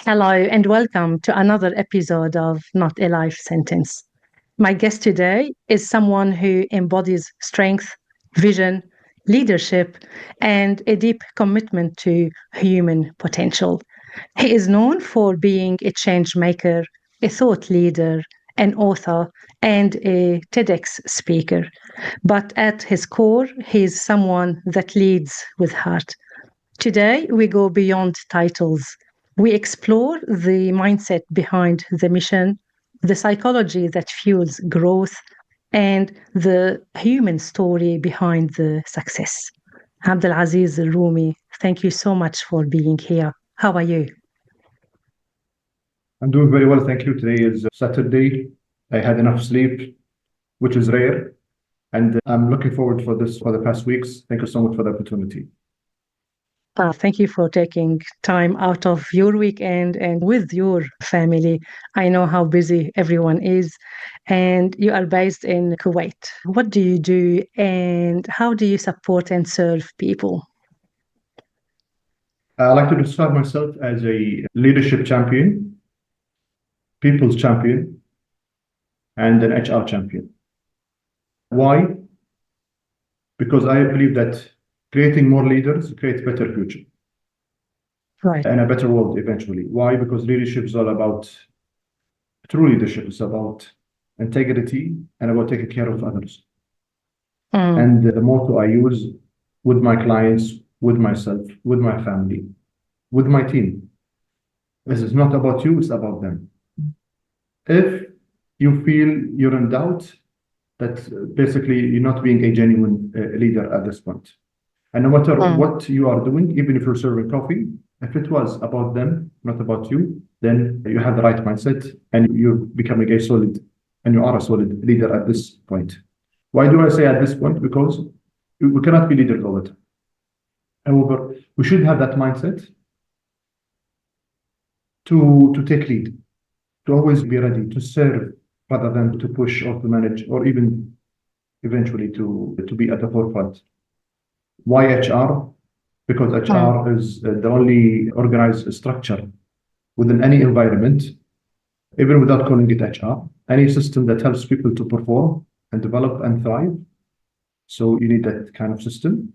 Hello and welcome to another episode of Not a Life Sentence. My guest today is someone who embodies strength, vision, leadership, and a deep commitment to human potential. He is known for being a change maker, a thought leader, an author, and a TEDx speaker. But at his core, he is someone that leads with heart. Today, we go beyond titles. We explore the mindset behind the mission, the psychology that fuels growth, and the human story behind the success. Abdulaziz Al-Roomi, thank you so much for being here. How are you? I'm doing very well, thank you. Today is Saturday. I had enough sleep, which is rare, and I'm looking forward for this for the past weeks. Thank you so much for the opportunity. Thank you for taking time out of your weekend and with your family. I know how busy everyone is, and you are based in Kuwait. What do you do, and how do you support and serve people? I like to describe myself as a leadership champion, people's champion, and an HR champion. Why? Because I believe that creating more leaders creates better future. Right. And a better world eventually. Why? Because leadership is all about, true leadership is about integrity and about taking care of others. And the motto I use with my clients, with myself, with my family, with my team, this is not about you, it's about them. If you feel you're in doubt, that basically you're not being a genuine leader at this point. And no matter what you are doing, even if you're serving coffee, if it was about them, not about you, then you have the right mindset and you're becoming a solid, and you are a solid leader at this point. Why do I say at this point? Because we cannot be leaders all the time. However, we should have that mindset to take lead, to always be ready to serve rather than to push or to manage or even eventually to be at the forefront. Why HR? Because HR is the only organized structure within any environment, even without calling it HR, any system that helps people to perform and develop and thrive. So you need that kind of system.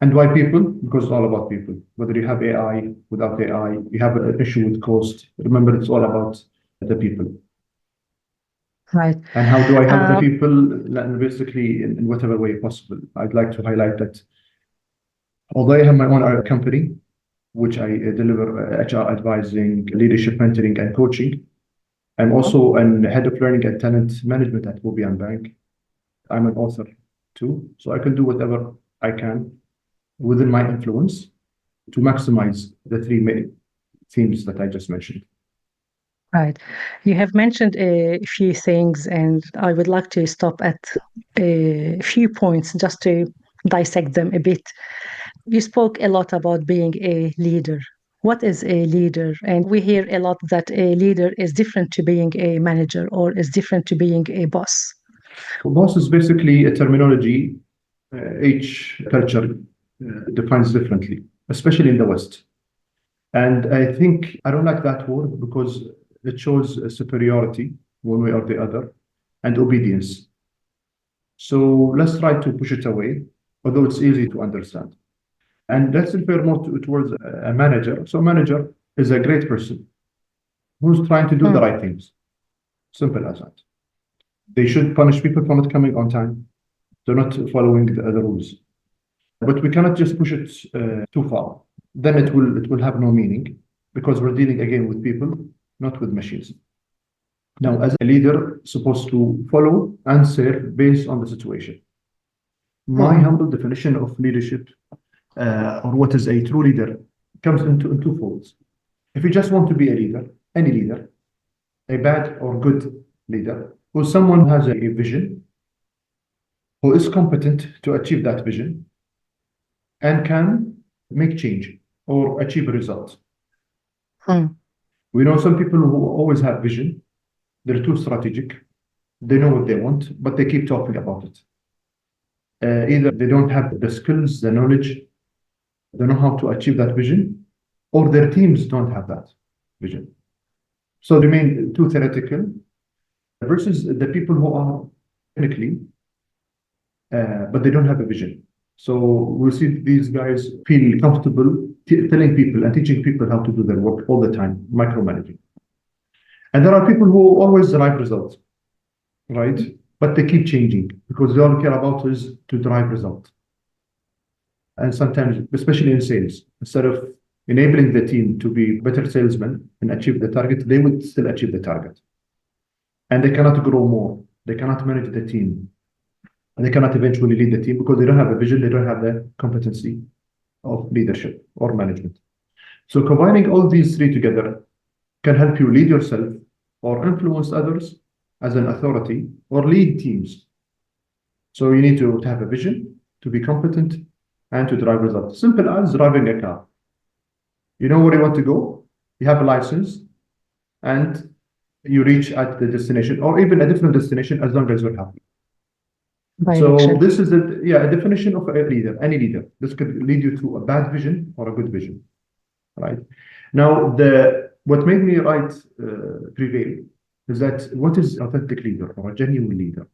And why people? Because it's all about people. Whether you have AI, without AI, you have an issue with cost. Remember, it's all about the people. Right. And how do I help the people? Basically, in whatever way possible. I'd like to highlight that although I have my own company, which I deliver HR advising, leadership mentoring, and coaching, I'm also an head of learning and talent management at Bobian Bank. I'm an author too, so I can do whatever I can within my influence to maximize the three main themes that I just mentioned. Right. You have mentioned a few things, and I would like to stop at a few points just to dissect them a bit. You spoke a lot about being a leader. What is a leader? And we hear a lot that a leader is different to being a manager or is different to being a boss. Well, boss is basically a terminology each culture defines differently, especially in the West. And I think I don't like that word because it shows superiority one way or the other and obedience. So let's try to push it away, although it's easy to understand. And let's refer more towards a manager. So a manager is a great person who's trying to do the right things. Simple as that. They should punish people for not coming on time. They're not following the rules. But we cannot just push it too far. Then it will have no meaning because we're dealing again with people, not with machines. Now, as a leader, supposed to follow and serve based on the situation. My humble definition of leadership or what is a true leader comes in two folds. If you just want to be a leader, any leader, a bad or good leader, who's someone who has a vision, who is competent to achieve that vision, and can make change or achieve a result. We know some people who always have vision, they're too strategic, they know what they want, but they keep talking about it. Either they don't have the skills, the knowledge, they know how to achieve that vision, or their teams don't have that vision. So they remain too theoretical versus the people who are technically, but they don't have a vision. So we see these guys feel comfortable telling people and teaching people how to do their work all the time, micromanaging. And there are people who always drive results, right? But they keep changing because all they care about is to drive results. And sometimes, especially in sales, instead of enabling the team to be better salesmen and achieve the target, they would still achieve the target. And they cannot grow more. They cannot manage the team. And they cannot eventually lead the team because they don't have a vision, they don't have the competency of leadership or management. So combining all these three together can help you lead yourself or influence others as an authority or lead teams. So you need to have a vision, to be competent, and to drive results. Simple as driving a car. You know where you want to go, you have a license, and you reach at the destination or even a different destination as long as you're happy. So this is a definition of a leader, any leader. This could lead you to a bad vision or a good vision, right? Now, what made me write Prevail is that what is an authentic leader or a genuine leader?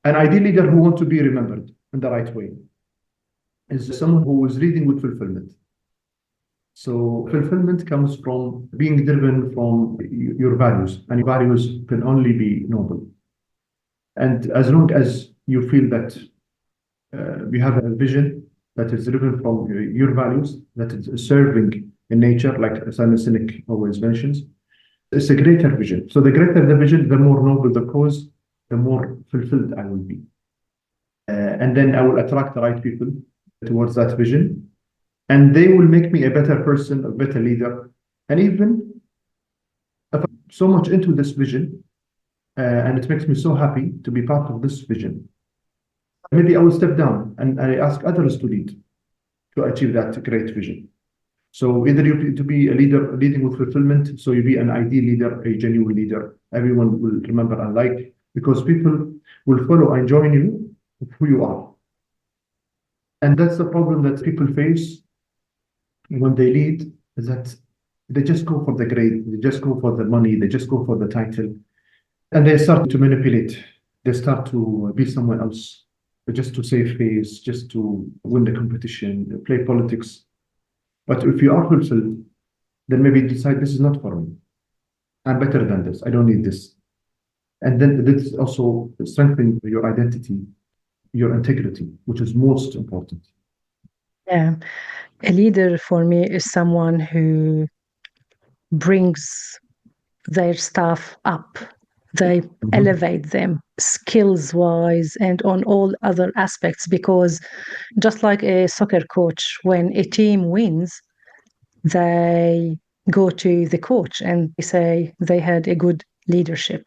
An ideal leader who wants to be remembered in the right way is someone who is leading with fulfillment. So fulfillment comes from being driven from your values, and your values can only be noble. And as long as you feel that you have a vision that is driven from your values, that is serving in nature, like Simon Sinek always mentions, it's a greater vision. So the greater the vision, the more noble the cause, the more fulfilled I will be. And then I will attract the right people towards that vision. And they will make me a better person, a better leader. And even if I'm so much into this vision, and it makes me so happy to be part of this vision, maybe I will step down and I ask others to lead to achieve that great vision. So either you to be a leader leading with fulfillment, so you be an ideal leader, a genuine leader, everyone will remember and like, because people will follow and join you with who you are. And that's the problem that people face when they lead, is that they just go for the grade, they just go for the money, they just go for the title, and they start to manipulate. They start to be someone else, just to save face, just to win the competition, play politics. But if you are fulfilled, then maybe decide this is not for me. I'm better than this. I don't need this. And then this also strengthens your identity, your integrity, which is most important. Yeah. A leader for me is someone who brings their staff up. They elevate them skills wise and on all other aspects, because just like a soccer coach, when a team wins, they go to the coach and they say they had a good leadership.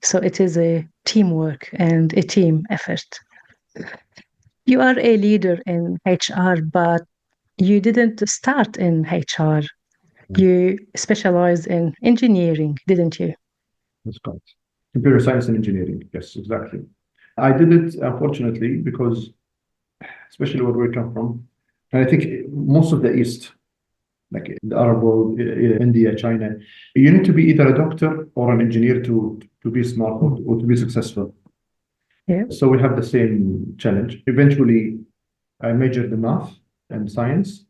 So it is a teamwork and a team effort. You are a leader in HR, but you didn't start in HR. You specialized in engineering, didn't you? That's correct. Computer science and engineering. Yes, exactly. I did it, unfortunately, because especially where we come from, and I think most of the East, like the Arab world, India, China, you need to be either a doctor or an engineer to be smart or to be successful. Yeah. So we have the same challenge. Eventually, I majored in math and science,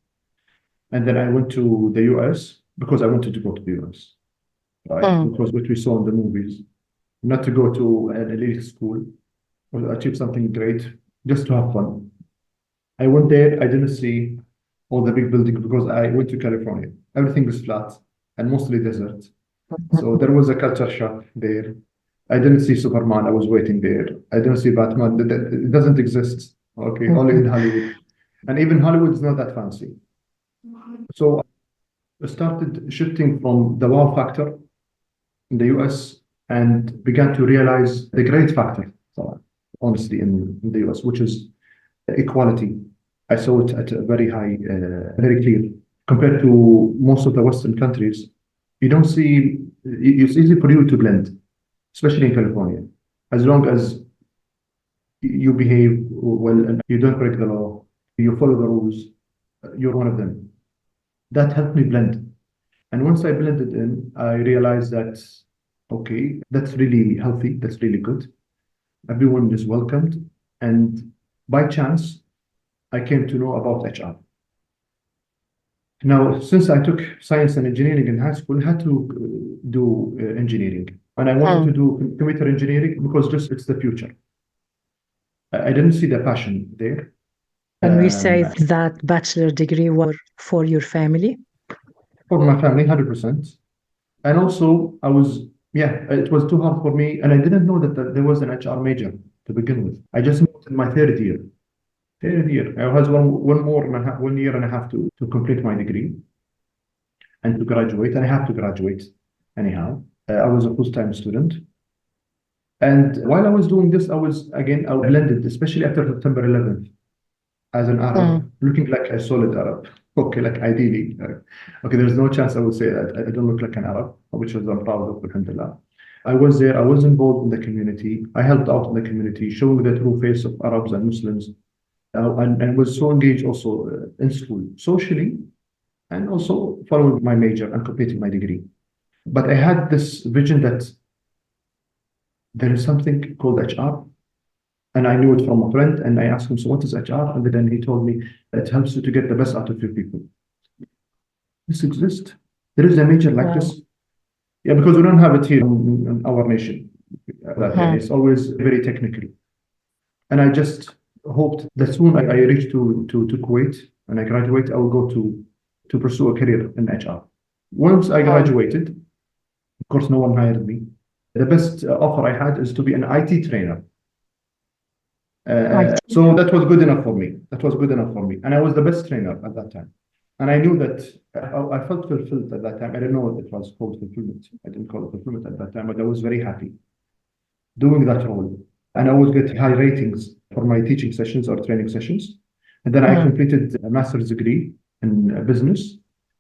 and then I went to the US because I wanted to go to the US, right? Because what we saw in the movies, not to go to an elite school or achieve something great, just to have fun. I went there, I didn't see all the big buildings because I went to California. Everything was flat and mostly desert. So there was a culture shock there. I didn't see Superman, I was waiting there. I didn't see Batman, it doesn't exist. Okay, only in Hollywood. And even Hollywood is not that fancy. So I started shifting from the wow factor in the US and began to realize the great factor, honestly, in the US, which is equality. I saw it at a very high, very clear. Compared to most of the Western countries, you don't see, it's easy for you to blend, especially in California. As long as you behave well and you don't break the law, you follow the rules, you're one of them. That helped me blend. And once I blended in, I realized that, okay, that's really healthy, that's really good. Everyone is welcomed. And by chance, I came to know about HR. Now, since I took science and engineering in high school, I had to do engineering. And I wanted to do computer engineering because just it's the future. I didn't see the passion there. And we say that bachelor degree was for your family? For my family, 100%. And also, it was too hard for me. And I didn't know that there was an HR major to begin with. I just moved in my third year. I had one year and a half to complete my degree and to graduate. And I have to graduate anyhow. I was a full-time student. And while I was doing this, I blended, especially after September 11th, as an Arab, looking like a solid Arab. Okay, like ideally. Okay, there's no chance I would say that. I don't look like an Arab, which I'm proud of, alhamdulillah. I was there, I was involved in the community. I helped out in the community, showing the true face of Arabs and Muslims, and was so engaged also in school, socially, and also following my major and completing my degree. But I had this vision that there is something called HR. And I knew it from a friend, and I asked him, so what is HR? And then he told me, it helps you to get the best out of your people. This exists. There is a major like this. Yeah, because we don't have it here in our nation. It's always very technical. And I just hoped that soon I reach to Kuwait and I graduate, I will go to pursue a career in HR. Once I graduated, of course, no one hired me. The best offer I had is to be an IT trainer. So that was good enough for me. And I was the best trainer at that time. And I knew that I felt fulfilled at that time. I didn't know what it was called fulfillment. I didn't call it fulfillment at that time, but I was very happy doing that role. And I always get high ratings for my teaching sessions or training sessions. And then I completed a master's degree in business.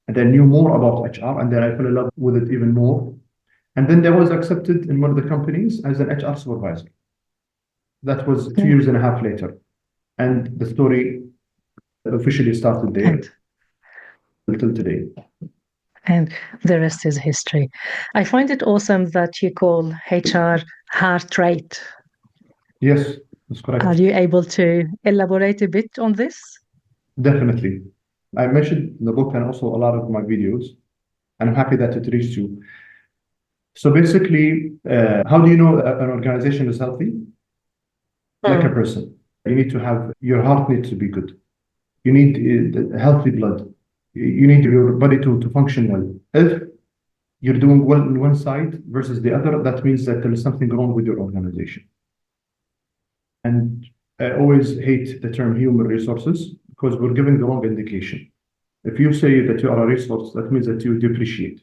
And then knew more about HR. And then I fell in love with it even more. And then I was accepted in one of the companies as an HR supervisor. That was 2 years and a half later. And the story officially started there until today. And the rest is history. I find it awesome that you call HR heart rate. Yes, that's correct. Are you able to elaborate a bit on this? Definitely. I mentioned in the book and also a lot of my videos, and I'm happy that it reached you. So basically, how do you know an organization is healthy? Like a person, you need to have, your heart needs to be good. You need healthy blood. You need your body to function well. If you're doing well on one side versus the other, that means that there is something wrong with your organization. And I always hate the term human resources because we're giving the wrong indication. If you say that you are a resource, that means that you depreciate.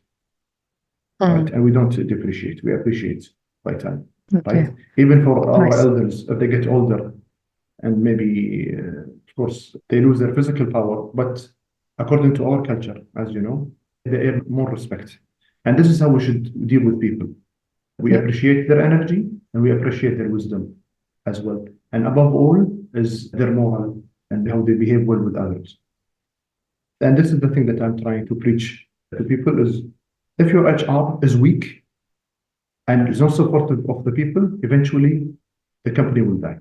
Right? And we don't depreciate, we appreciate by time. Right? Even for our elders, if they get older and maybe, of course, they lose their physical power, but according to our culture, as you know, they have more respect. And this is how we should deal with people. We appreciate their energy and we appreciate their wisdom as well. And above all is their moral and how they behave well with others. And this is the thing that I'm trying to preach to people is if your HR is weak, and is not supportive of the people, eventually the company will die.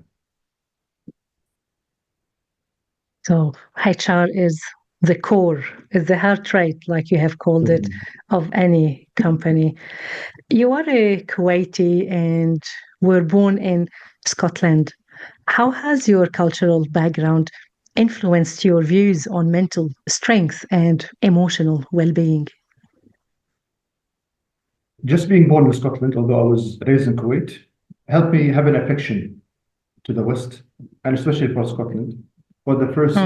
So HR is the core, is the heart rate, like you have called it, of any company. You are a Kuwaiti and were born in Scotland. How has your cultural background influenced your views on mental strength and emotional well-being? Just being born in Scotland, although I was raised in Kuwait, helped me have an affection to the West, and especially for Scotland. For the first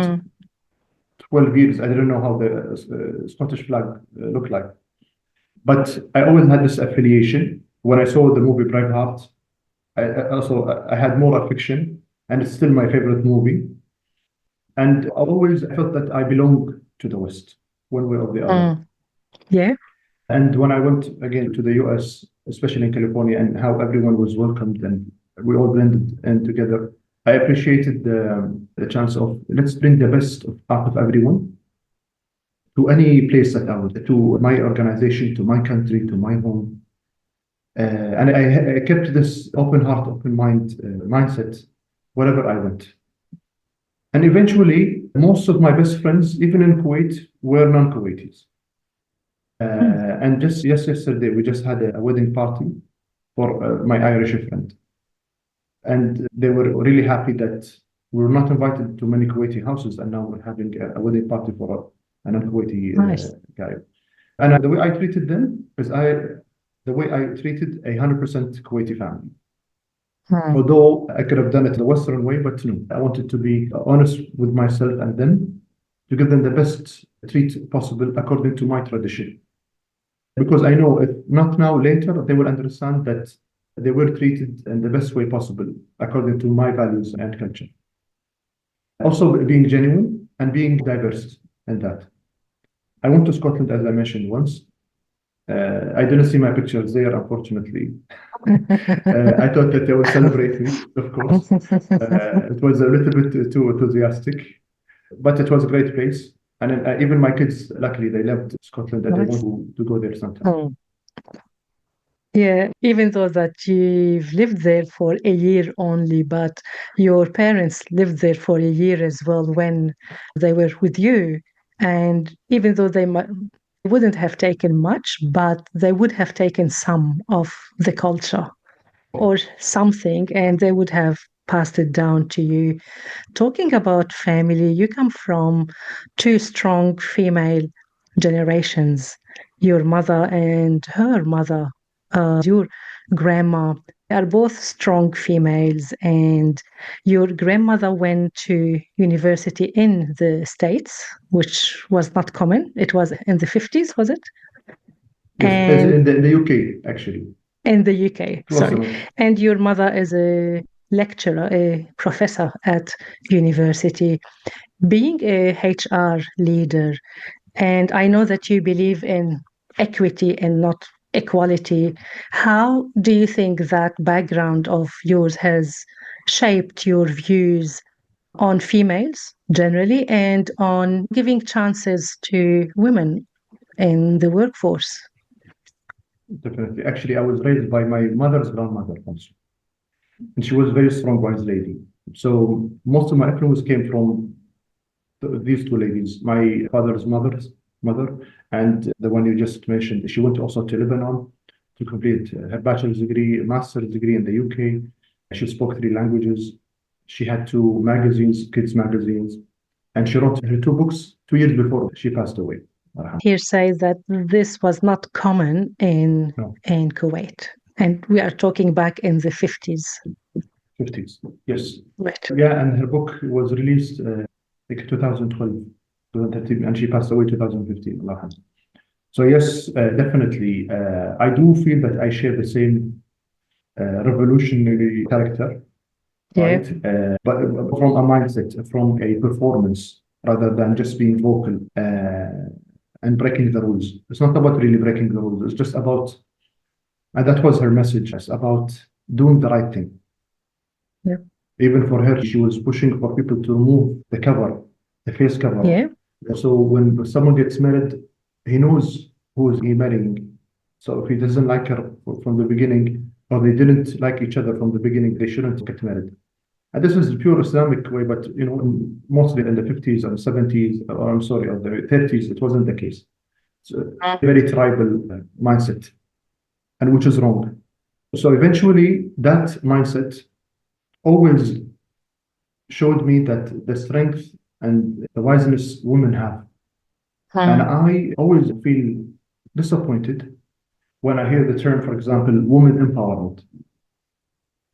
12 years, I didn't know how the Scottish flag looked like. But I always had this affiliation. When I saw the movie Braveheart, I had more affection, and it's still my favorite movie. And I always felt that I belong to the West, one way or the other. Yeah. And when I went again to the US, especially in California, and how everyone was welcomed and we all blended in together, I appreciated the chance of let's bring the best out of everyone to any place that I would, to my organization, to my country, to my home. And I kept this open heart, open mind mindset wherever I went. And eventually, most of my best friends, even in Kuwait, were non-Kuwaitis. And just yesterday, we just had a wedding party for my Irish friend. And they were really happy that we were not invited to many Kuwaiti houses, and now we're having a wedding party for a non-Kuwaiti guy. And the way I treated them is the way I treated 100% Kuwaiti family. Although I could have done it the Western way, but no, I wanted to be honest with myself and them to give them the best treat possible according to my tradition. Because I know if not now, later, they will understand that they were treated in the best way possible according to my values and culture. Also being genuine and being diverse in that. I went to Scotland, as I mentioned once. I didn't see my pictures there, unfortunately. I thought that they would celebrate me, of course. It was a little bit too enthusiastic, but it was a great place. And even my kids, luckily, they loved Scotland and they want to go there sometime. Yeah, even though that you've lived there for a year only, but your parents lived there for a year as well when they were with you. And even though they wouldn't have taken much, but they would have taken some of the culture or something, and they would have passed it down to you. Talking about family, you come from two strong female generations, your mother and her mother. Your grandma are both strong females, and your grandmother went to university in the States, which was not common. It was in the 50s, was it? Yes, in the UK, actually. In the UK, sorry. And your mother is a lecturer, a professor at university. Being a HR leader, and I know that you believe in equity and not equality. How do you think that background of yours has shaped your views on females generally and on giving chances to women in the workforce? Definitely. Actually, I was raised by my mother's grandmother also. And she was a very strong, wise lady. So most of my influence came from these two ladies, my father's mother, and the one you just mentioned. She went also to Lebanon to complete her bachelor's degree, master's degree in the UK. She spoke 3 languages. She had 2 magazines, kids magazines, and she wrote her 2 books 2 years before she passed away. Here says that this was not common in Kuwait, and we are talking back in the 50s. 50s, yes. Right. Yeah, and her book was released like 2012, 2013, and she passed away 2015. So yes, definitely, I do feel that I share the same revolutionary character, right? But from a mindset, from a performance, rather than just being vocal and breaking the rules. It's not about really breaking the rules. It's just about, and that was her message. It's about doing the right thing. Yeah. Even for her, she was pushing for people to remove the cover, the face cover. Yeah. So when someone gets married, he knows who is he marrying. So if he doesn't like her from the beginning, or they didn't like each other from the beginning, they shouldn't get married. And this is the pure Islamic way, but mostly in the 50s or 70s, or I'm sorry, or the 30s, it wasn't the case. It's a very tribal mindset, and which is wrong. So eventually, that mindset always showed me that the strength and the wiseness women have. And I always feel disappointed when I hear the term, for example, women empowerment.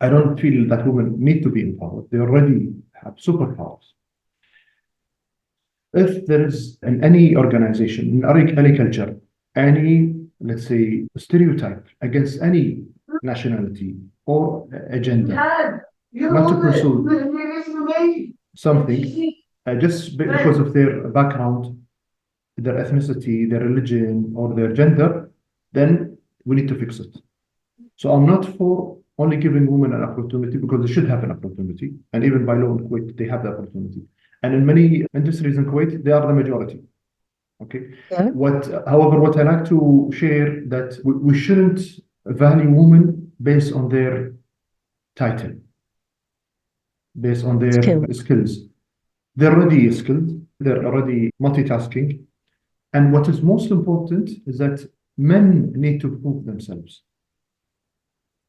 I don't feel that women need to be empowered. They already have superpowers. If there is in any organization, in any culture, any, let's say, stereotype against any nationality or agenda, not to pursue something, just because of their background, their ethnicity, their religion, or their gender, then we need to fix it. So I'm not for only giving women an opportunity, because they should have an opportunity. And even by law in Kuwait, they have the opportunity. And in many industries in Kuwait, they are the majority. Okay. Yeah. However, what I like to share that we shouldn't value women based on their title, based on their Skill. skills. They're already skilled, they're already multitasking. And what is most important is that men need to prove themselves.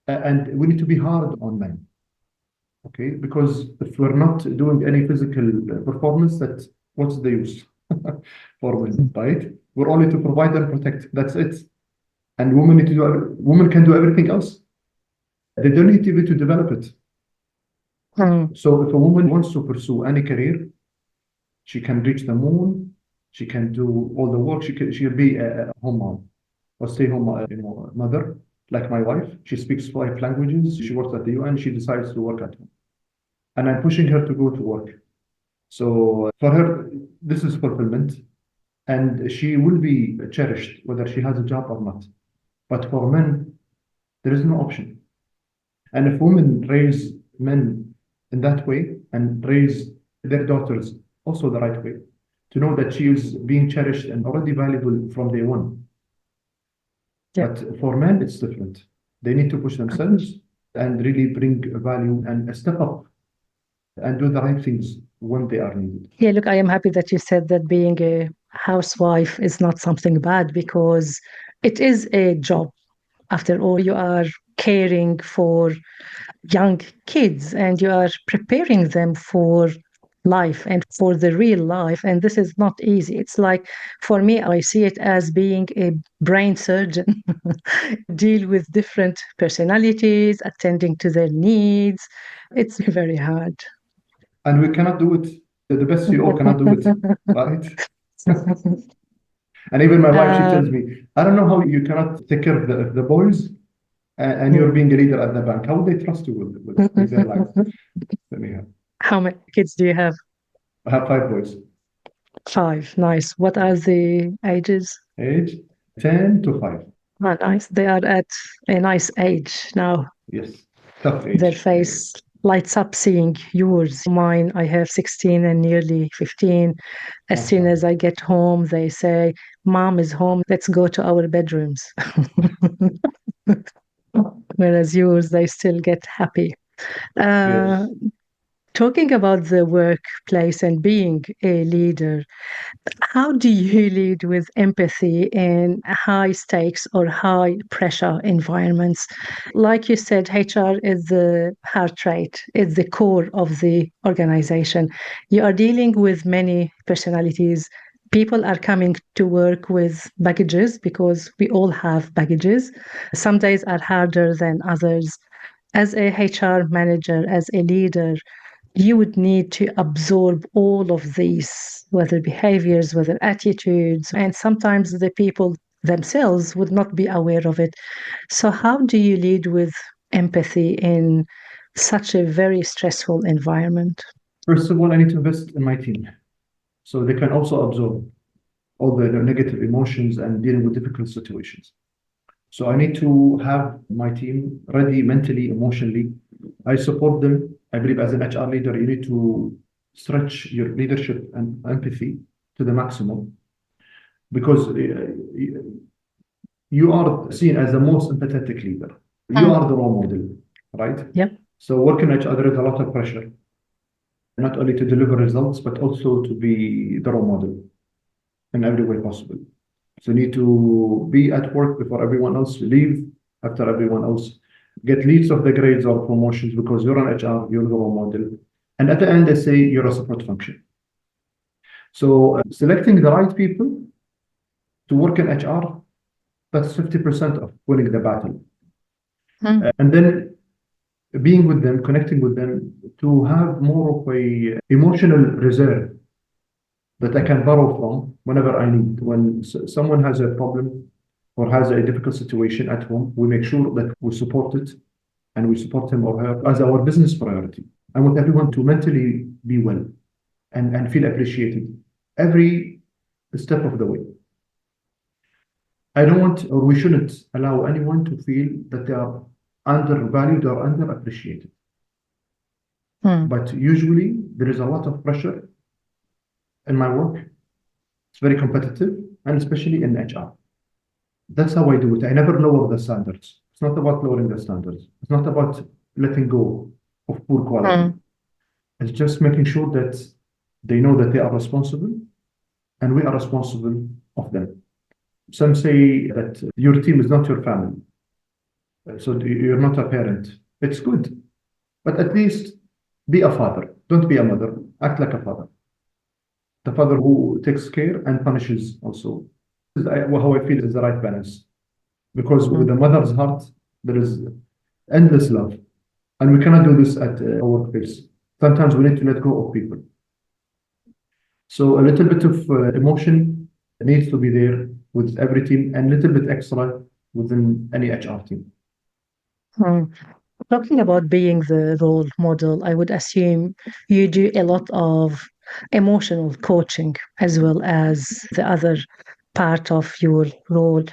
And we need to be hard on men. Okay, because if we're not doing any physical performance, that what's the use for women, right? We're only to provide and protect. That's it. And women need to do. Women can do everything else. They don't need even to develop it. So if a woman wants to pursue any career, she can reach the moon. She can do all the work. She'll be a home mom or stay-home mother, like my wife. She speaks 5 languages. She works at the UN. She decides to work at home, and I'm pushing her to go to work. So for her, this is fulfillment, and she will be cherished whether she has a job or not. But for men, there is no option. And if women raise men in that way and raise their daughters also the right way, to know that she is being cherished and already valuable from day one. Yeah. But for men, it's different. They need to push themselves and really bring value and step up and do the right things when they are needed. Yeah, look, I am happy that you said that being a housewife is not something bad, because it is a job. After all, you are caring for young kids and you are preparing them for life and for the real life. And this is not easy. It's like, for me, I see it as being a brain surgeon, deal with different personalities, attending to their needs. It's very hard. And we cannot do it. The best CEO cannot do it, right? And even my wife, she tells me, I don't know how you cannot take care of the boys and you're being a leader at the bank. How would they trust you with their life? Anyhow, How many kids do you have? I have 5 boys. 5. Nice. What are the ages? Age 10 to 5. Oh, nice. They are at a nice age now. Yes, tough Their age. face lights up seeing yours. Mine, I have 16 and nearly 15. As soon as I get home, they say, Mom is home. Let's go to our bedrooms. Whereas yours, they still get happy. Yes. Talking about the workplace and being a leader, how do you lead with empathy in high stakes or high pressure environments? Like you said, HR is the heart rate, it's the core of the organization. You are dealing with many personalities. People are coming to work with baggages, because we all have baggages. Some days are harder than others. As a HR manager, as a leader, you would need to absorb all of these, whether behaviors, whether attitudes, and sometimes the people themselves would not be aware of it. So, how do you lead with empathy in such a very stressful environment? First of all, I need to invest in my team so they can also absorb all the negative emotions and dealing with difficult situations. So I need to have my team ready mentally, emotionally. I support them. I believe as an HR leader, you need to stretch your leadership and empathy to the maximum, because you are seen as the most empathetic leader. You are the role model, right? Yep. So working at HR, there is a lot of pressure, not only to deliver results, but also to be the role model in every way possible. So you need to be at work before everyone else, leave after everyone else, get leads of the grades or promotions because you're an HR, you're the role model. And at the end, they say you're a support function. So selecting the right people to work in HR, that's 50% of winning the battle. And then being with them, connecting with them, to have more of a emotional reserve that I can borrow from whenever I need. When someone has a problem or has a difficult situation at home, we make sure that we support it and we support him or her as our business priority. I want everyone to mentally be well and feel appreciated every step of the way. I don't want, or we shouldn't allow anyone to feel that they are undervalued or underappreciated. But usually there is a lot of pressure in my work, It's very competitive, and especially in HR. That's how I do it. I never lower the standards. It's not about lowering the standards. It's not about letting go of poor quality. It's just making sure that they know that they are responsible and we are responsible of them. Some say that your team is not your family. So you're not a parent. It's good, but at least be a father. Don't be a mother. Act like a father. The father who takes care and punishes also. How I feel is the right balance. Because with a mother's heart, there is endless love. And we cannot do this at our workplace. Sometimes we need to let go of people. So a little bit of emotion needs to be there with every team and a little bit extra within any HR team. Talking about being the role model, I would assume you do a lot of emotional coaching as well as the other part of your role.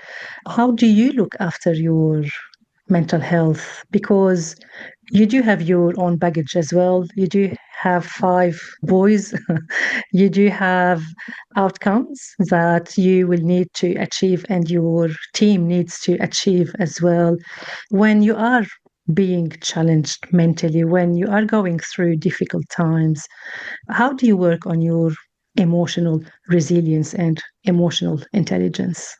How do you look after your mental health? Because you do have your own baggage as well. You do have 5 boys. You do have outcomes that you will need to achieve and your team needs to achieve as well. When you are being challenged mentally, when you are going through difficult times, how do you work on your emotional resilience and emotional intelligence?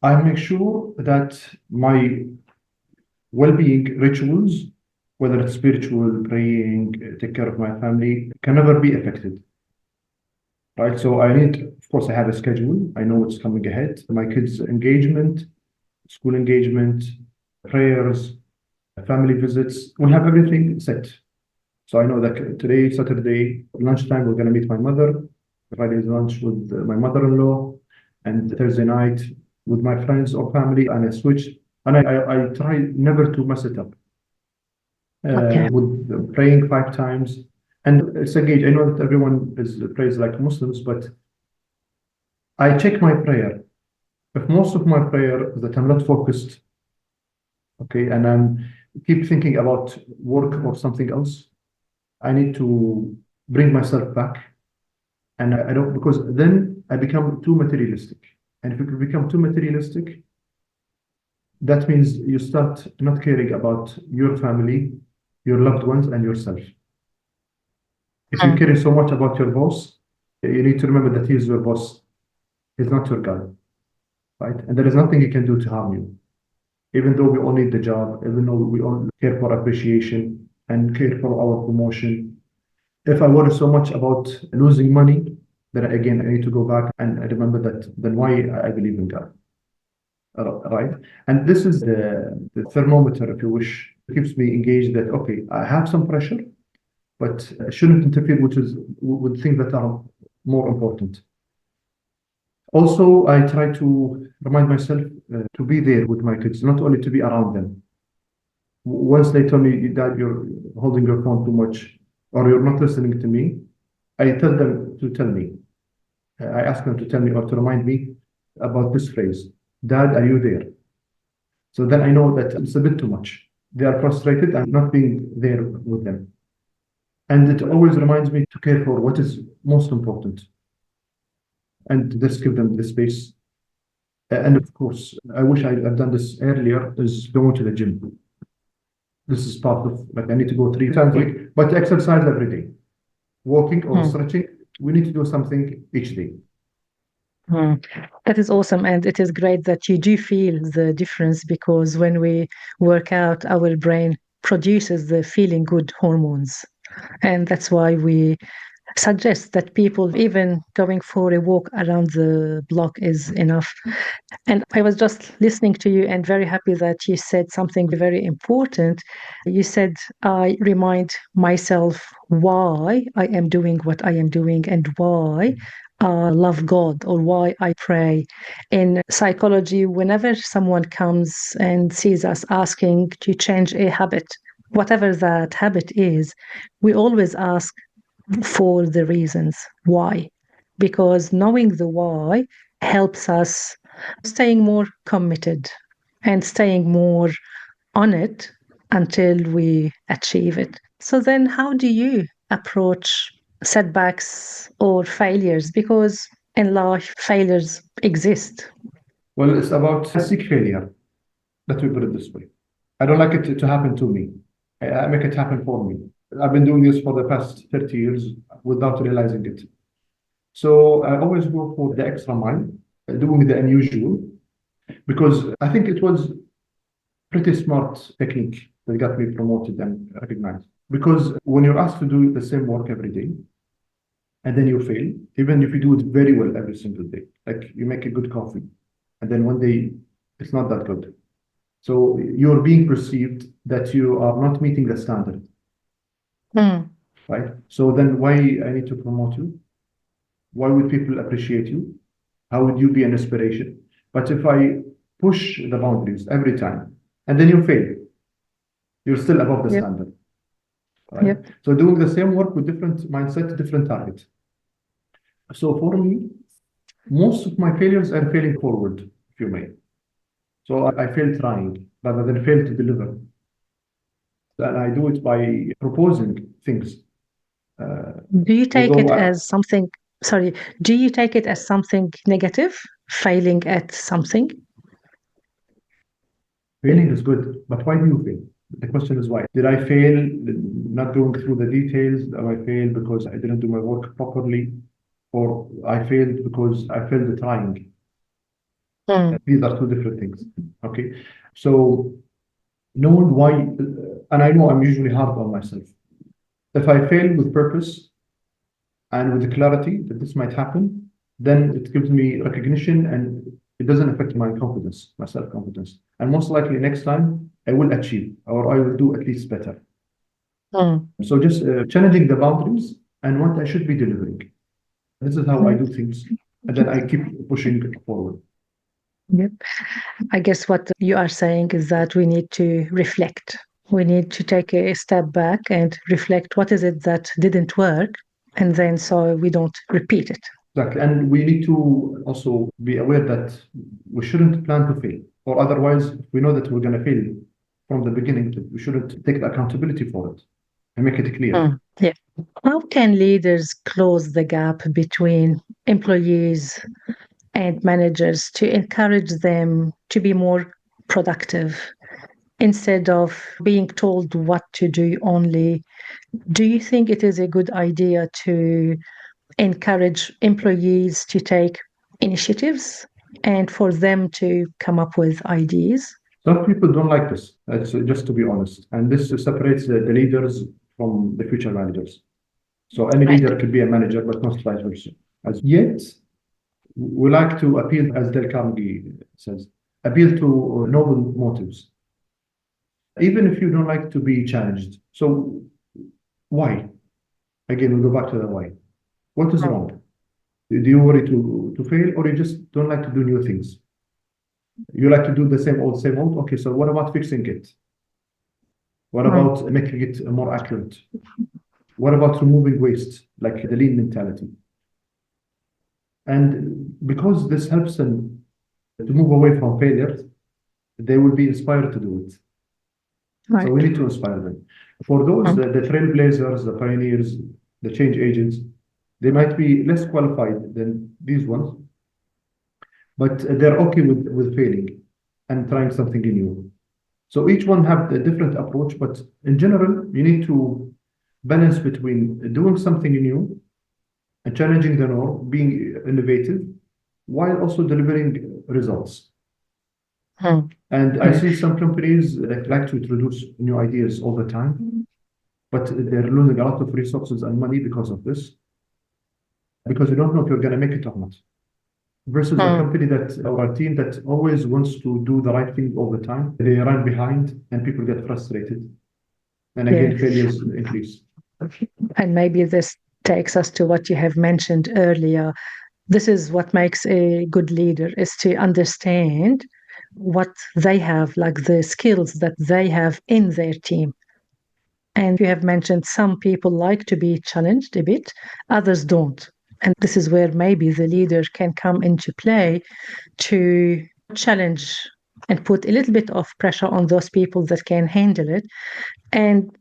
I make sure that my well-being rituals, whether it's spiritual, praying, take care of my family, can never be affected. Right. So I need, of course, I have a schedule. I know what's coming ahead. My kids' engagement, school engagement, prayers, family visits. We have everything set. So I know that today, Saturday, lunchtime, we're going to meet my mother. Friday's lunch with my mother-in-law, and Thursday night with my friends or family, and I switch. And I try never to mess it up. Okay. With praying 5 times. And it's a gauge. I know that everyone prays like Muslims, but I check my prayer. If most of my prayer that I'm not focused, okay, and I'm keep thinking about work or something else, I need to bring myself back. And I don't, because then I become too materialistic. And if you become too materialistic, that means you start not caring about your family, your loved ones, and yourself. If you care so much about your boss, you need to remember that he is your boss. He's not your God, right? And there is nothing he can do to harm you. Even though we all need the job, even though we all care for appreciation and care for our promotion. If I worry so much about losing money, then again, I need to go back and remember that then why I believe in God, right? And this is the thermometer, if you wish, keeps me engaged that, okay, I have some pressure, but I shouldn't interfere with things that are more important. Also, I try to remind myself to be there with my kids, not only to be around them. Once they tell me that you're holding your phone too much or you're not listening to me, I tell them to tell me. I ask them to tell me or to remind me about this phrase, Dad, are you there? So then I know that it's a bit too much. They are frustrated and not being there with them. And it always reminds me to care for what is most important and just give them the space. And of course, I wish I'd done this earlier, is going to the gym. This is part of, like, I need to go 3 times a week, but exercise every day. Walking or stretching, we need to do something each day. That is awesome. And it is great that you do feel the difference because when we work out, our brain produces the feeling good hormones. And that's why we suggest that people, even going for a walk around the block, is enough. And I was just listening to you and very happy that you said something very important. You said, I remind myself why I am doing what I am doing and why I love God or why I pray. In psychology, whenever someone comes and sees us asking to change a habit, whatever that habit is, we always ask for the reasons why, because knowing the why helps us staying more committed and staying more on it until we achieve it. So then how do you approach setbacks or failures? Because in life failures exist? Well, it's about I seek failure. Let me put it this way. I don't like it to happen to me. I make it happen for me. I've been doing this for the past 30 years without realizing it. So I always go for the extra mile, doing the unusual, because I think it was pretty smart technique that got me promoted and recognized. Because when you're asked to do the same work every day, and then you fail, even if you do it very well every single day, like you make a good coffee, and then one day it's not that good. So you're being perceived that you are not meeting the standard, right? So then why I need to promote you? Why would people appreciate you? How would you be an inspiration? But if I push the boundaries every time and then you fail, you're still above the Yep. standard, right? Yep. So doing the same work with different mindset, different target. So for me, most of my failures are failing forward, if you may. So I fail trying rather than fail to deliver. And I do it by proposing things. Do you take it Although as something, sorry, do you take it as something negative, failing at something? failing is good, but why do you fail? The question is why. Did I fail not going through the details? Did I fail because I didn't do my work properly? Or I failed because I failed at trying? These are two different things. Okay. So knowing why, and I know I'm usually hard on myself. If I fail with purpose and with the clarity that this might happen, then it gives me recognition and it doesn't affect my confidence, my self-confidence. And most likely next time I will achieve or I will do at least better. So just challenging the boundaries and what I should be delivering. This is how I do things. And then I keep pushing forward. Yep. I guess what you are saying is that we need to reflect. We need to take a step back and reflect what is it that didn't work, and then so we don't repeat it. Exactly. And we need to also be aware that we shouldn't plan to fail, or otherwise, if we know that we're going to fail from the beginning, we shouldn't take the accountability for it and make it clear. Yeah. How can leaders close the gap between employees and managers to encourage them to be more productive instead of being told what to do only? Do you think it is a good idea to encourage employees to take initiatives and for them to come up with ideas? Some people don't like this, just to be honest. And this separates the leaders from the future managers. So any leader could be a manager, but not vice versa. As yet, we like to appeal, as Del Carnegie says, appeal to noble motives, even if you don't like to be challenged. So why? Again, we go back to the why. What is wrong? Do you worry to fail, or you just don't like to do new things? You like to do the same old, same old? Okay, so what about fixing it? What about making it more accurate? What about removing waste, like the lean mentality? And because this helps them to move away from failure, they will be inspired to do it. Right. So we need to inspire them. For those, the trailblazers, the pioneers, the change agents, they might be less qualified than these ones, but they're okay with failing and trying something new. So each one have a different approach, but in general, you need to balance between doing something new and challenging the norm, being innovative, while also delivering results. And I see some companies that like to introduce new ideas all the time, but they're losing a lot of resources and money because of this, because you don't know if you're going to make it or not. Versus a company that, or a team that always wants to do the right thing all the time. They run behind and people get frustrated. And again, failures increase. And maybe this takes us to what you have mentioned earlier. This is what makes a good leader, is to understand what they have, like the skills that they have in their team. And you have mentioned some people like to be challenged a bit, others don't. And this is where maybe the leader can come into play to challenge and put a little bit of pressure on those people that can handle it. And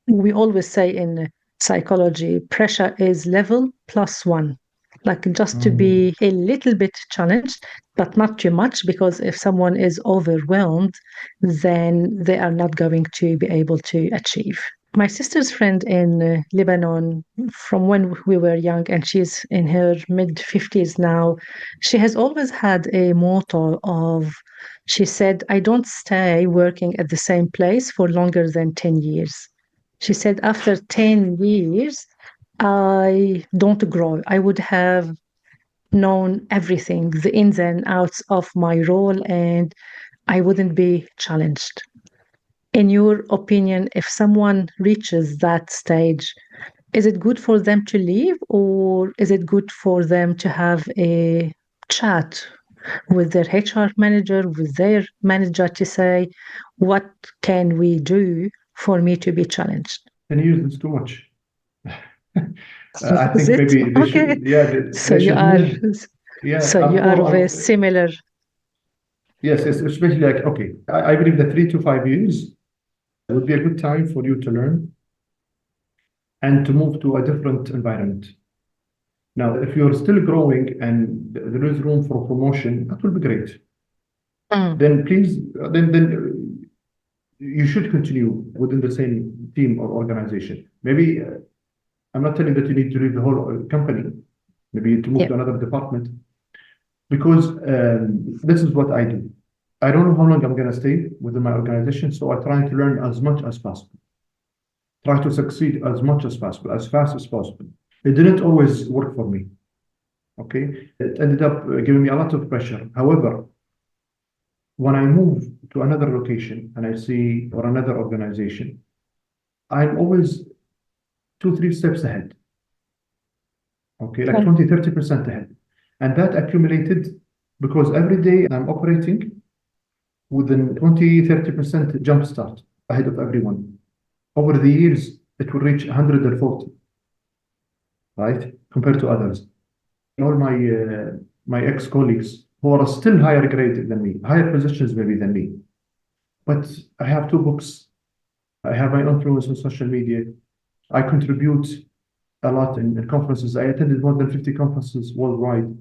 we always say in psychology, pressure is level plus one. like just to be a little bit challenged, but not too much, because if someone is overwhelmed, then they are not going to be able to achieve. My sister's friend in Lebanon, from when we were young, and she's in her mid 50s now, she has always had a motto of, she said, I don't stay working at the same place for longer than 10 years. She said, after 10 years, I don't grow. I would have known everything, the ins and outs of my role, and I wouldn't be challenged. In your opinion, if someone reaches that stage, is it good for them to leave, or is it good for them to have a chat with their HR manager, with their manager to say, what can we do for me to be challenged? 10 years is too much. I Is think it? maybe they Okay. should, yeah, So they you should are move. Yeah, so you are of a I'm similar. yes, yes, especially like, okay, I believe that 3 to 5 years would be a good time for you to learn and to move to a different environment. Now, if you're still growing and there is room for promotion, that will be great. Mm, Then please, then you should continue within the same team or organization. Maybe I'm not telling that you need to leave the whole company. Maybe to move yeah. to another department, because this is what I do. I don't know how long I'm going to stay within my organization, so I try to learn as much as possible, try to succeed as much as possible, as fast as possible. It didn't always work for me. Okay, it ended up giving me a lot of pressure. However, when I move to another location and I see, or another organization, I'm always 2, 3 steps ahead. Okay, like Okay. 20, 30% ahead. And that accumulated because every day I'm operating within 20, 30% jump start ahead of everyone. Over the years, it will reach 140, right? Compared to others. All my ex-colleagues who are still higher grade than me, higher positions maybe than me. But I have 2 books. I have my influence on social media. I contribute a lot in conferences. I attended more than 50 conferences worldwide.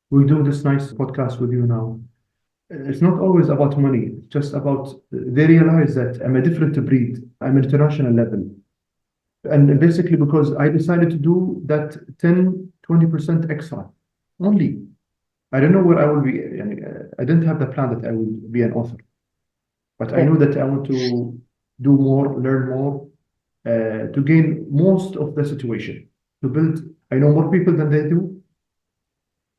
We do this nice podcast with you now. It's not always about money. It's just about they realize that I'm a different breed. I'm international level. And basically because I decided to do that 10, 20% extra only. I don't know where I will be. I didn't have the plan that I will be an author, but I Yeah. know that I want to do more, learn more, to gain most of the situation, to build. I know more people than they do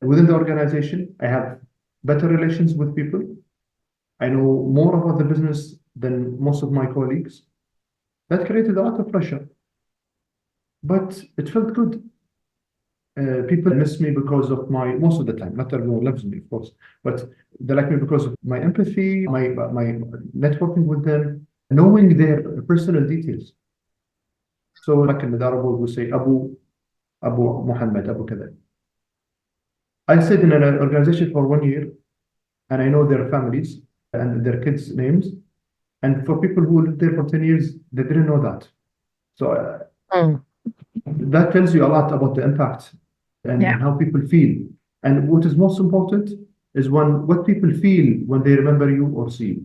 within the organization. I have better relations with people. I know more about the business than most of my colleagues. That created a lot of pressure, but it felt good. People miss me because of my, most of the time, not everyone loves me, of course, but they like me because of my empathy, my networking with them, knowing their personal details. So like in the Arab we say Abu Muhammad, Abu Kada. I stayed in an organization for 1 year and I know their families and their kids' names. And for people who lived there for 10 years, they didn't know that. So Mm, that tells you a lot about the impact yeah. and how people feel. And what is most important is what people feel when they remember you or see you.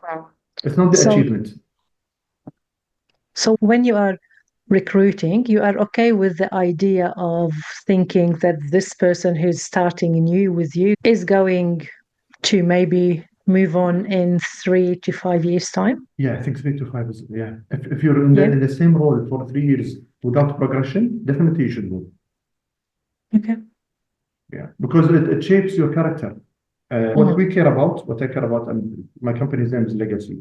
Wow. It's not the So, achievement. so when you are recruiting, you are okay with the idea of thinking that this person who's starting new with you is going to maybe move on in 3 to 5 years' time? Yeah, I think 3 to 5 is, yeah. If you're in Yeah. the same role for 3 years without progression, definitely you should move. Okay. Yeah, because it shapes your character. What Mhm. we care about, what I care about, and my company's name is Legacy,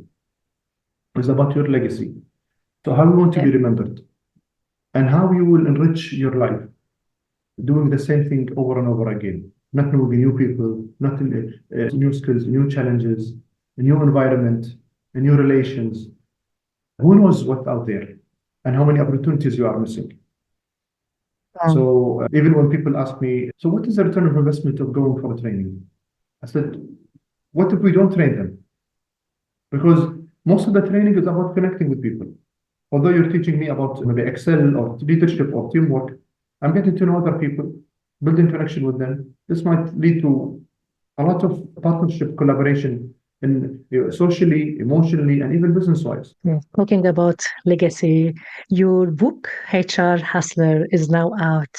is about your legacy. So how you want to Yeah. be remembered and how you will enrich your life, doing the same thing over and over again, not knowing new people, not new skills, new challenges, a new environment, new relations. Who knows what's out there and how many opportunities you are missing. Um, So even when people ask me, so what is the return of investment of going for a training? I said, what if we don't train them? Because most of the training is about connecting with people. Although you're teaching me about maybe Excel or leadership or teamwork, I'm getting to know other people, building connection with them. This might lead to a lot of partnership, collaboration in socially, emotionally, and even business-wise. Yeah. Talking about legacy, your book, HR Hustler, is now out.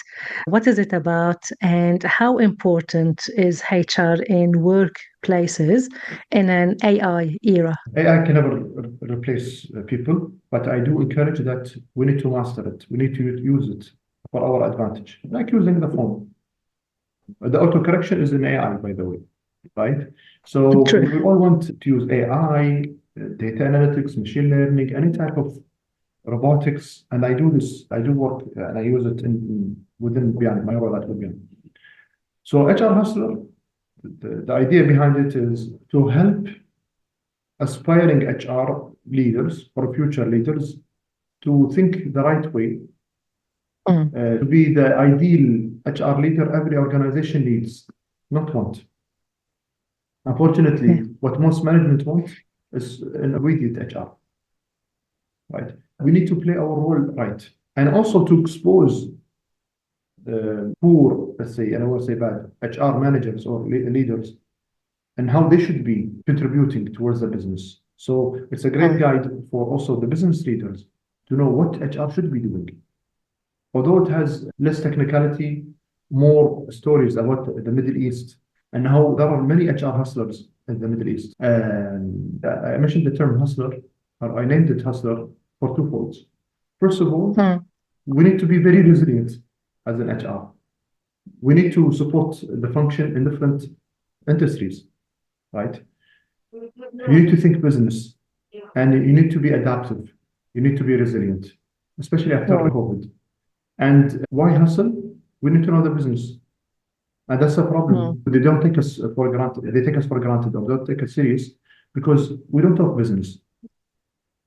What is it about, and how important is HR in workplaces in an AI era? AI can never replace people, but I do encourage that we need to master it. We need to use it for our advantage, like using the phone. The autocorrection is in AI, by the way, right? So True. we all want to use AI, data analytics, machine learning, any type of robotics, and I do this. I do work, and I use it within Beyond, my role at Beyond. So HR Hustler, the idea behind it is to help aspiring HR leaders or future leaders to think the right way, to be the ideal HR leader every organization needs, not want. Unfortunately, what most management want is an immediate HR, right? We need to play our role right, and also to expose the poor, let's say, and I will say bad, HR managers or leaders, and how they should be contributing towards the business. So it's a great guide for also the business leaders to know what HR should be doing. Although it has less technicality, more stories about the Middle East and how there are many HR hustlers in the Middle East. And I mentioned the term hustler, or I named it hustler for two folds. First of all, we need to be very resilient as an HR. We need to support the function in different industries, right? You need to think business, and you need to be adaptive. You need to be resilient, especially after COVID. And why hustle? We need to know the business. And that's a problem. They don't take us for granted. They take us for granted or don't take us serious because we don't talk business.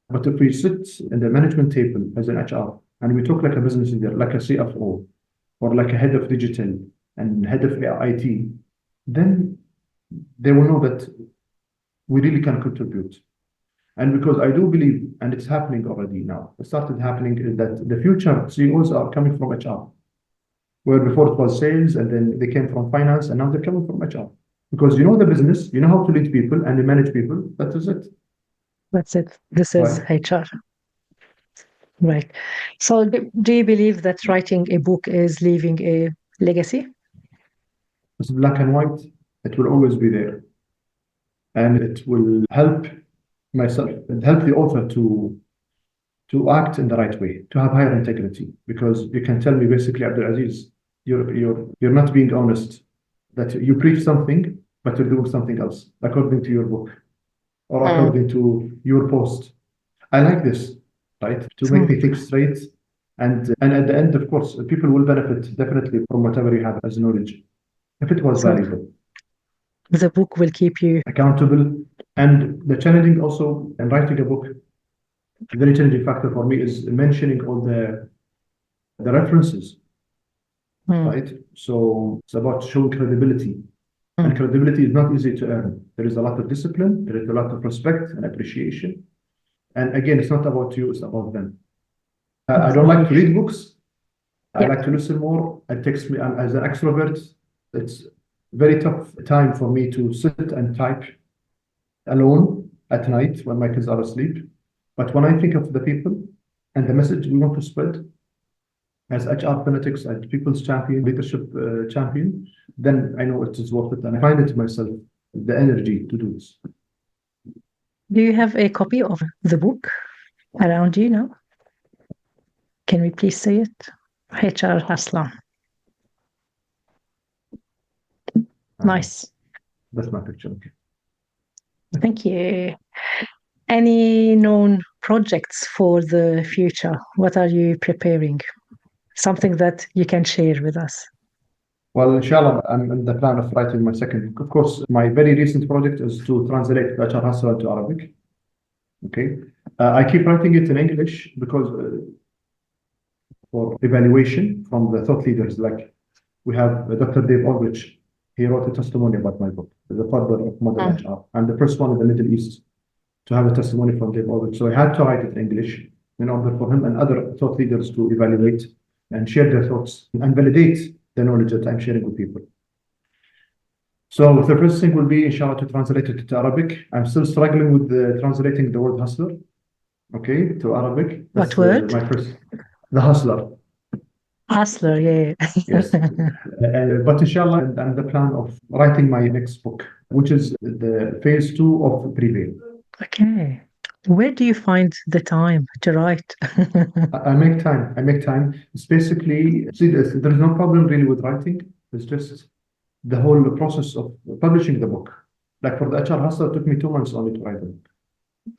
But if we sit in the management table as an HR and we talk like a business leader, like a CFO, or like a head of digital and head of IT, then they will know that we really can contribute. And because I do believe, and it's happening already now, it started happening, is that the future CEOs are coming from HR, where before it was sales, and then they came from finance, and now they're coming from HR. Because you know the business, you know how to lead people and you manage people, that is it. That's it. This is HR. Right. So do you believe that writing a book is leaving a legacy? It's black and white. It will always be there. And it will help myself and help the author to act in the right way, to have higher integrity. Because you can tell me basically, Abdulaziz, you're not being honest, that you preach something, but you're doing something else, according to your book or according to your post. I like this, right? To make me think straight. And at the end, of course, people will benefit definitely from whatever you have as knowledge, if it was valuable. The book will keep you accountable. And the challenging also in writing a book, a very challenging factor for me is mentioning all the references, right? So it's about showing credibility. And credibility is not easy to earn. There is a lot of discipline, there is a lot of respect and appreciation. And again, it's not about you, it's about them. I don't like to read books. I like to listen more. It takes me, as an extrovert, it's very tough time for me to sit and type alone at night when my kids are asleep. But when I think of the people and the message we want to spread as HR fanatics and people's champion, leadership champion, then I know it is worth it. And I find it myself, the energy to do this. Do you have a copy of the book around you now? Can we please see it? HR Hustler. Nice. That's my picture. Okay. Thank you. Any known projects for the future? What are you preparing? Something that you can share with us. Well, inshallah, I'm in the plan of writing my second book. Of course, my very recent project is to translate HR Hustler into Arabic. Okay. I keep writing it in English because for evaluation from the thought leaders, like we have Dr. Dave Aldrich. He wrote a testimony about my book, the father of modern HR. I'm the first one in the Middle East to have a testimony from Dave Aldrich. So I had to write it in English in order for him and other thought leaders to evaluate and share their thoughts and validate the knowledge that I'm sharing with people. So the first thing will be, inshallah, to translate it to Arabic. I'm still struggling with translating the word hustler, okay, to Arabic. What word? The hustler. Hustler, yeah. Yes. But inshallah, I'm the plan of writing my next book, which is the phase 2 of Prevail. Okay. Where do you find the time to write? I make time. It's basically, see, there's no problem really with writing. It's just the whole process of publishing the book. Like for the HR Hustler, it took me 2 months only to write the book.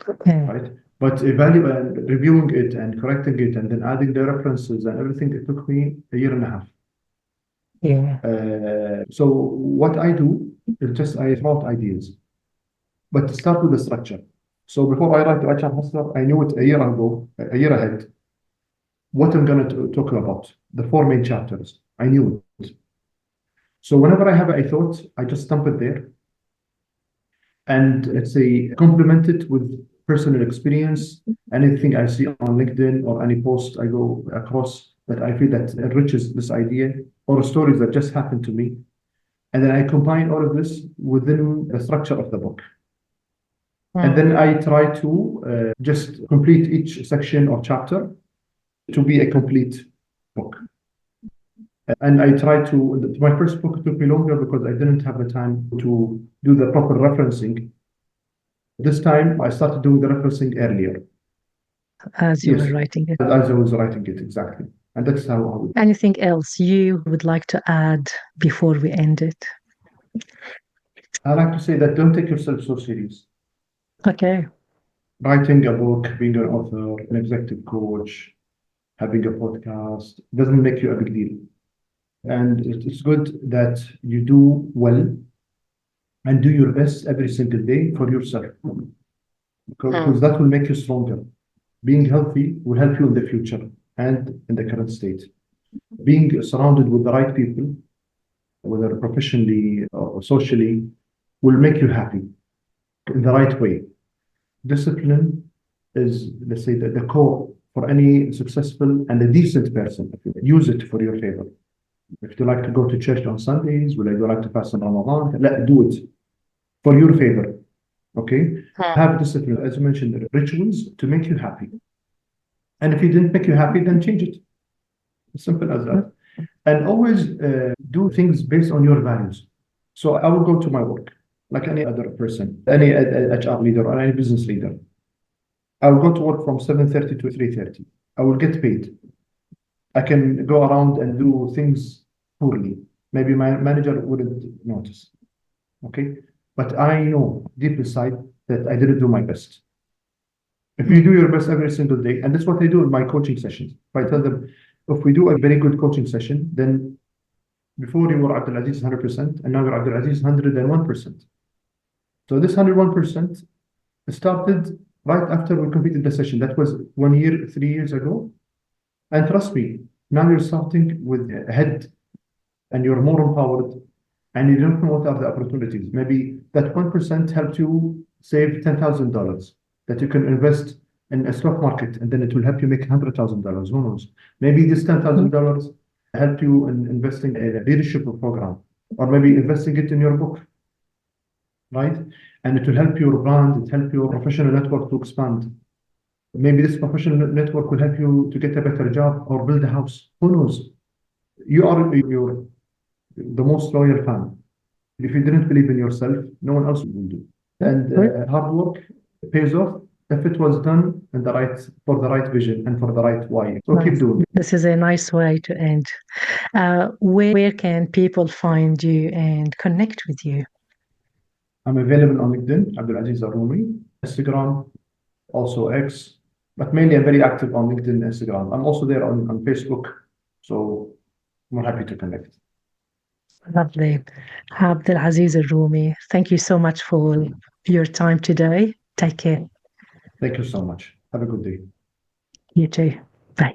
Okay. Right? But evaluating, reviewing it and correcting it and then adding the references and everything, it took me a year and a half. Yeah. So what I do is just I throw out ideas, but start with the structure. So before I write the HR Hustler, I knew it a year ahead, what I'm going to talk about, the 4 main chapters. I knew it. So whenever I have a thought, I just dump it there and let's say complement it with personal experience, anything I see on LinkedIn or any post I go across that I feel that enriches this idea or stories that just happened to me. And then I combine all of this within the structure of the book. And then I try to just complete each section or chapter to be a complete book. And I try to, my first book took me longer because I didn't have the time to do the proper referencing. This time I started doing the referencing earlier. As you were writing it. As I was writing it, exactly. And that's how. Anything else you would like to add before we end it? I like to say that don't take yourself so serious. Okay. Writing a book, being an author, an executive coach, having a podcast doesn't make you a big deal. And it's good that you do well and do your best every single day for yourself. Because that will make you stronger. Being healthy will help you in the future and in the current state. Being surrounded with the right people, whether professionally or socially, will make you happy in the right way. Discipline is, let's say, the core for any successful and a decent person. Use it for your favor. If you like to go to church on Sundays, will you like to fast on Ramadan? Do it for your favor. Okay? Have discipline, as you mentioned, rituals to make you happy. And if it didn't make you happy, then change it. As simple as that. And always do things based on your values. So I will go to my work like any other person, any HR leader or any business leader. I will go to work from 7:30 to 3:30. I will get paid. I can go around and do things poorly. Maybe my manager wouldn't notice. Okay? But I know deep inside that I didn't do my best. If you do your best every single day, and that's what I do in my coaching sessions. If I tell them, if we do a very good coaching session, then before you were Abdulaziz 100%, and now you're Abdulaziz 101%. So this 101% started right after we completed the session. That was 1 year, 3 years ago. And trust me, now you're starting with a head and you're more empowered and you don't know what are the opportunities. Maybe that 1% helped you save $10,000 that you can invest in a stock market and then it will help you make $100,000. Who knows? Maybe this $10,000 helped you in investing in a leadership program or maybe investing it in your book, right? And it will help your brand, it will help your professional network to expand. Maybe this professional network will help you to get a better job or build a house. Who knows? You are the most loyal fan. If you didn't believe in yourself, no one else will do. And hard work pays off if it was done in for the right vision and for the right why. So keep doing it. This is a nice way to end. Where can people find you and connect with you? I'm available on LinkedIn, Abdulaziz Al-Roomi, Instagram, also X, but mainly I'm very active on LinkedIn and Instagram. I'm also there on Facebook, so I'm happy to connect. Lovely. Abdulaziz Al-Roomi, thank you so much for your time today. Take care. Thank you so much. Have a good day. You too. Bye.